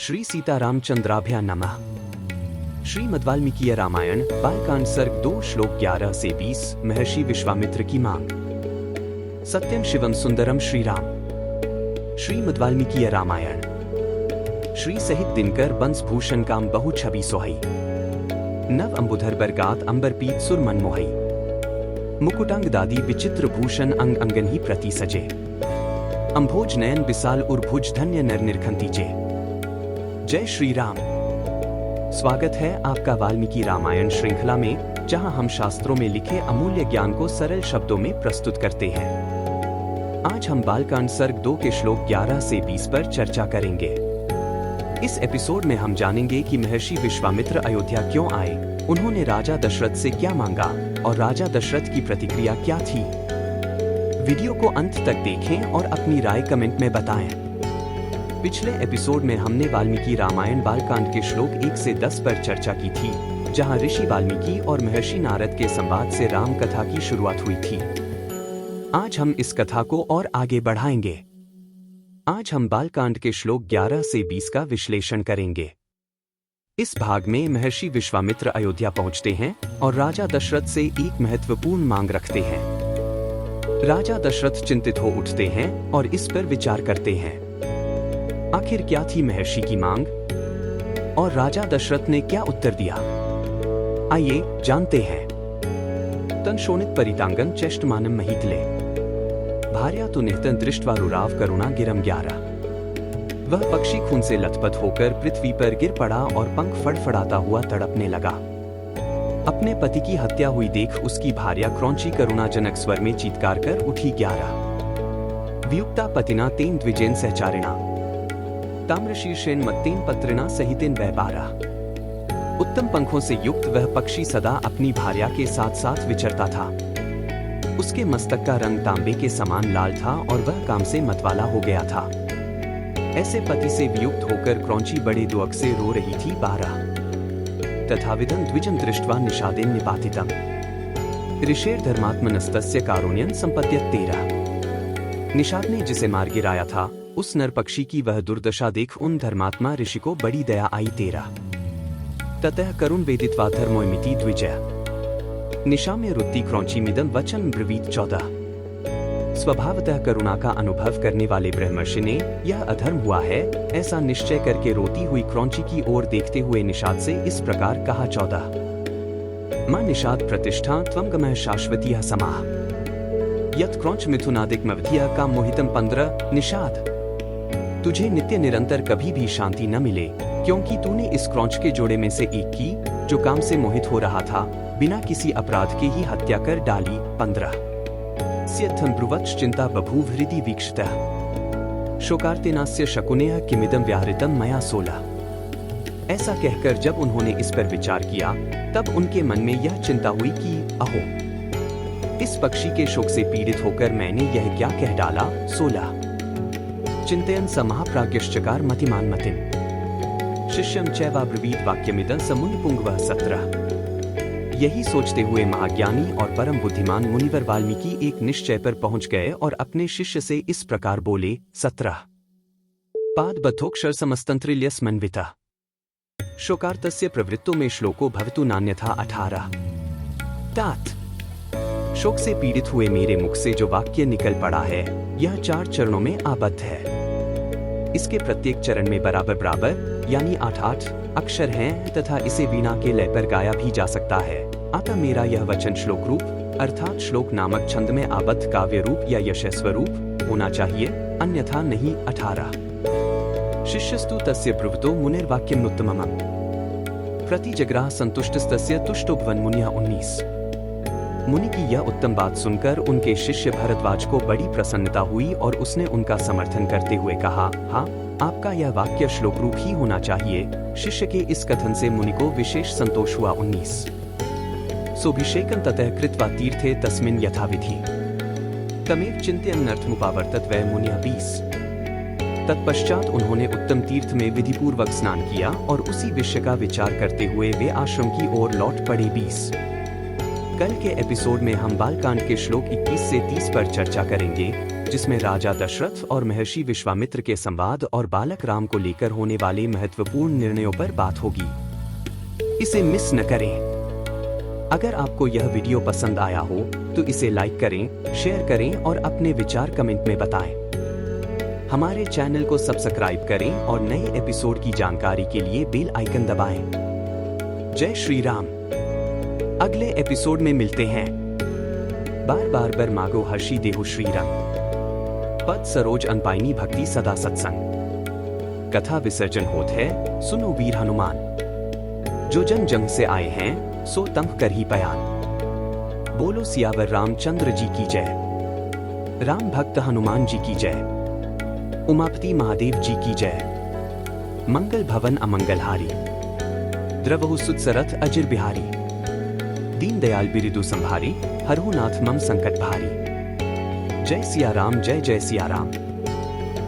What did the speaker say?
श्री सीतारामचंद्राभ्या नमः। श्रीमद् वाल्मीकि रामायण बालकांड सर्ग 2 श्लोक 11 से 20। महर्षि विश्वामित्र की मांग। सत्यम शिवम सुंदरम श्री राम। श्रीमद् वाल्मीकि रामायण। श्री सहित दिनकर बंस भूषण काम बहु छवि सोहई। नव अंबुधर बरगात अंबर पीत सुर मन मोहई। मुकुटांग दादी विचित्र भूषण अंग अंगन ही प्रति सजे। अंभोज नयन विशाल उर्भुज धन्य नर निरखंती जे। जय श्री राम। स्वागत है आपका वाल्मीकि रामायण श्रृंखला में, जहां हम शास्त्रों में लिखे अमूल्य ज्ञान को सरल शब्दों में प्रस्तुत करते हैं। आज हम बालकांड सर्ग 2 के श्लोक 11 से 20 पर चर्चा करेंगे। इस एपिसोड में हम जानेंगे कि महर्षि विश्वामित्र अयोध्या क्यों आए, उन्होंने राजा दशरथ से क्या मांगा और राजा दशरथ की प्रतिक्रिया क्या थी। वीडियो को अंत तक देखें और अपनी राय कमेंट में बताएं। पिछले एपिसोड में हमने वाल्मीकि रामायण बालकांड के श्लोक 1 से 10 पर चर्चा की थी, जहां ऋषि वाल्मीकि और महर्षि नारद के संवाद से राम कथा की शुरुआत हुई थी। आज हम इस कथा को और आगे बढ़ाएंगे। आज हम बालकांड के श्लोक 11 से 20 का विश्लेषण करेंगे। इस भाग में महर्षि विश्वामित्र अयोध्या पहुंचते हैं और राजा दशरथ से एक महत्वपूर्ण मांग रखते हैं। राजा दशरथ चिंतित हो उठते हैं और इस पर विचार करते हैं। आखिर क्या थी महर्षि की मांग और राजा दशरथ ने क्या उत्तर दिया, आइए जानते हैं। तन शोणित परितांगन चेष्टमानम महितले। भार्या तु निहतन दृष्ट्वा रुराव करुणा गिरम ग्यारा। वह पक्षी खून से लथपथ होकर पृथ्वी पर गिर पड़ा और पंख फड़फड़ाता हुआ तड़पने लगा। अपने पति की हत्या हुई देख उसकी भार्या क्रौंची करुणाजनक स्वर में चीत्कार कर उठी। ग्यारा वियुक्ता पतिना तेन द्विजेन सहचारिणा। ताम्रशीर्षेण मत्तेन पत्रिणा सहितेन वैपारा। उत्तम पंखों से युक्त वह पक्षी सदा अपनी भार्या के साथ साथ विचरता था। उसके मस्तक का रंग तांबे के समान लाल था और वह काम से मतवाला हो गया था। ऐसे पति से वियुक्त होकर क्रौंची बड़े दुख से रो रही थी। 12 तथाविधं द्विजं दृष्ट्वा निषादेन निपातितम्। ऋषेर धर्मात्मनस्तस्य कारुण्यं संपद्यत। 13 निषाद ने जिसे मार गिराया था, उस नर पक्षी की वह दुर्दशा देख उन धर्मात्मा ऋषि को बड़ी दया आई। 13 ततः करुण वेदित्वा धर्मोमिति द्विजः। निशा में रुत्ति क्रौंची मिदम वचन ब्रवीत। 14 स्वभावतः करुणा का अनुभव करने वाले ब्रह्मर्षि ने यह अधर्म हुआ है ऐसा निश्चय करके रोती हुई क्रौंची की ओर देखते हुए निषाद से इस प्रकार कहा। 14 मां निषाद प्रतिष्ठा त्वं गमः शाश्वतीयः समाः। यत् क्रौंच मिथुनादिक मवधियः काम मोहितम। 15 निषाद तुझे नित्य निरंतर कभी भी शांति न मिले, क्योंकि तूने इस क्रौंच के जोड़े में से एक की जो काम से मोहित हो रहा था, बिना किसी अपराध के ही हत्या कर डाली। 15 स्यत्थं ब्रुवच्च चिंता बभूव हृदि वीक्षितः। शोकार्तेनास्य शकुनेह किमिदं व्याहृतं मया। 16 ऐसा कहकर जब उन्होंने इस पर विचार किया, तब उनके मन में यह चिंता हुई कि अहो, इस पक्षी के शोक से पीड़ित होकर मैंने यह क्या कह डाला। 16 चिंतयन् स महाप्राज्ञश्चकार मतिमान मतिम्। शिष्यं चैवाब्रवीत वाक्यमिदं स मुनिपुंगवः। 17 यही सोचते हुए महाज्ञानी और परम बुद्धिमान मुनिवर वाल्मीकि एक निश्चय पर पहुंच गए और अपने शिष्य से इस प्रकार बोले। 17 पादबद्धोक्षर समस्तंत्रिल्यस्मन्वितः। शोकार्तस्य प्रवृत्तो में श्लोको भवतु नान्यथा। 18 तात शोक से पीड़ित हुए मेरे मुख से जो वाक्य निकल पड़ा है, यह 4 चरणों में आबद्ध है। इसके प्रत्येक चरण में बराबर यानी 8 अक्षर हैं तथा इसे वीणा के लय पर गाया भी जा सकता है। अतः मेरा यह वचन श्लोक रूप अर्थात श्लोक नामक छंद में आबद्ध काव्य रूप या यशस्वरूप होना चाहिए, अन्यथा नहीं। 18 शिष्यस्तु तस्य ब्रुवतो मुनिर्वाक्यम् उत्तमम्। प्रतिजग्राह संतुष्टस्तस्य तुष्टो भवन मुनिः। 19 मुनि की यह उत्तम बात सुनकर उनके शिष्य भरद्वाज को बड़ी प्रसन्नता हुई और उसने उनका समर्थन करते हुए कहा, हाँ, आपका यह वाक्य श्लोक रूप ही होना चाहिए। शिष्य के इस कथन से मुनि को विशेष संतोष हुआ। 19 सोभिषेकं ततः कृत्वा तीर्थे तस्मिन् यथाविधि। तमेव चिन्तयन्नर्थमुपावर्तत वै मुनिः। 20 तत्पश्चात उन्होंने उत्तम तीर्थ में विधिपूर्वक स्नान किया और उसी विषय का विचार करते हुए वे आश्रम की ओर लौट पड़े। 20 कल के एपिसोड में हम बालकांड के श्लोक 21 से 30 पर चर्चा करेंगे, जिसमें राजा दशरथ और महर्षि विश्वामित्र के संवाद और बालक राम को लेकर होने वाले महत्वपूर्ण निर्णयों पर बात होगी। इसे मिस न करें। अगर आपको यह वीडियो पसंद आया हो तो इसे लाइक करें, शेयर करें और अपने विचार कमेंट में बताएं। हमारे चैनल को सब्सक्राइब करें और नए एपिसोड की जानकारी के लिए बेल आइकन दबाएं। जय श्री राम। अगले एपिसोड में मिलते हैं। बार बार बर मागो हर्षि देहु श्री रंग, पद सरोज अनपाइनी भक्ति सदा सत्संग। कथा विसर्जन होत है, सुनो वीर हनुमान। जो जन जंग से आए हैं सो तंग कर ही पयान। बोलो सियावर रामचंद्र जी की जय। राम भक्त हनुमान जी की जय। उमापति महादेव जी की जय। मंगल भवन अमंगलहारी, द्रवहु सुतसरथ अजिर बिहारी। दीन दयाल बिरिदु संभारी, हरहु नाथ मम संकट भारी। जय सिया राम, जय जय सिया राम।